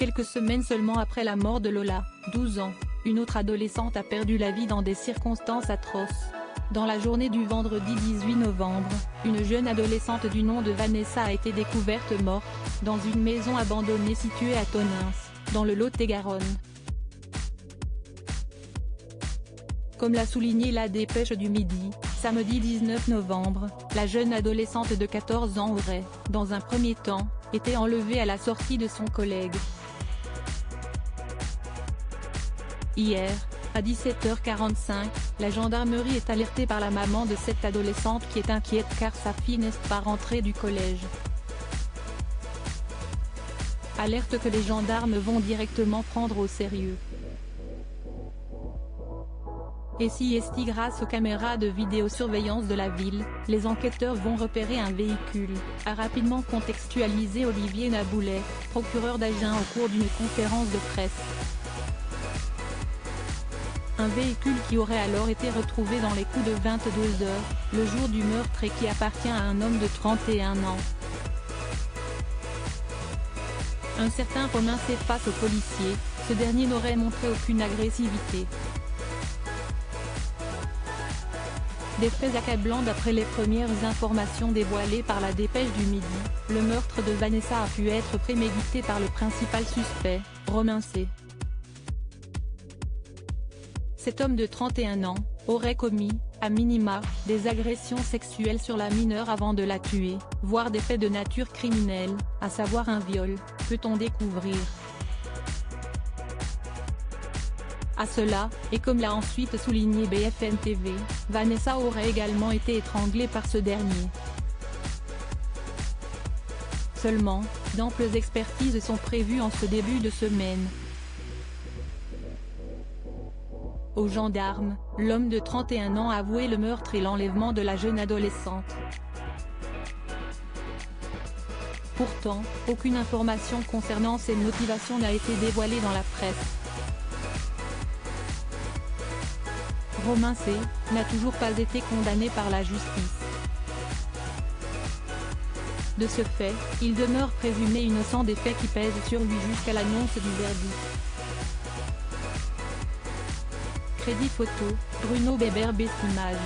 Quelques semaines seulement après la mort de Lola, 12 ans, une autre adolescente a perdu la vie dans des circonstances atroces. Dans la journée du vendredi 18 novembre, une jeune adolescente du nom de Vanessa a été découverte morte, dans une maison abandonnée située à Tonneins, dans le Lot-et-Garonne. Comme l'a souligné la Dépêche du Midi, samedi 19 novembre, la jeune adolescente de 14 ans aurait, dans un premier temps, été enlevée à la sortie de son collègue. Hier, à 17h45, la gendarmerie est alertée par la maman de cette adolescente qui est inquiète car sa fille n'est pas rentrée du collège. Alerte que les gendarmes vont directement prendre au sérieux. Et si est grâce aux caméras de vidéosurveillance de la ville, les enquêteurs vont repérer un véhicule, a rapidement contextualisé Olivier Naboulet, procureur d'Agen au cours d'une conférence de presse. Un véhicule qui aurait alors été retrouvé dans les coups de 22 h, le jour du meurtre et qui appartient à un homme de 31 ans. Un certain Romain fait face au policier, ce dernier n'aurait montré aucune agressivité. Des faits accablants d'après les premières informations dévoilées par la Dépêche du Midi, le meurtre de Vanessa a pu être prémédité par le principal suspect, Romain C. Cet homme de 31 ans, aurait commis, à minima, des agressions sexuelles sur la mineure avant de la tuer, voire des faits de nature criminelle, à savoir un viol, peut-on découvrir. À cela, et comme l'a ensuite souligné BFM TV, Vanessa aurait également été étranglée par ce dernier. Seulement, d'amples expertises sont prévues en ce début de semaine. Aux gendarmes, l'homme de 31 ans a avoué le meurtre et l'enlèvement de la jeune adolescente. Pourtant, aucune information concernant ses motivations n'a été dévoilée dans la presse. Romain C. n'a toujours pas été condamné par la justice. De ce fait, il demeure présumé innocent des faits qui pèsent sur lui jusqu'à l'annonce du verdict. Crédit photo, Bruno Bébert Bessimage.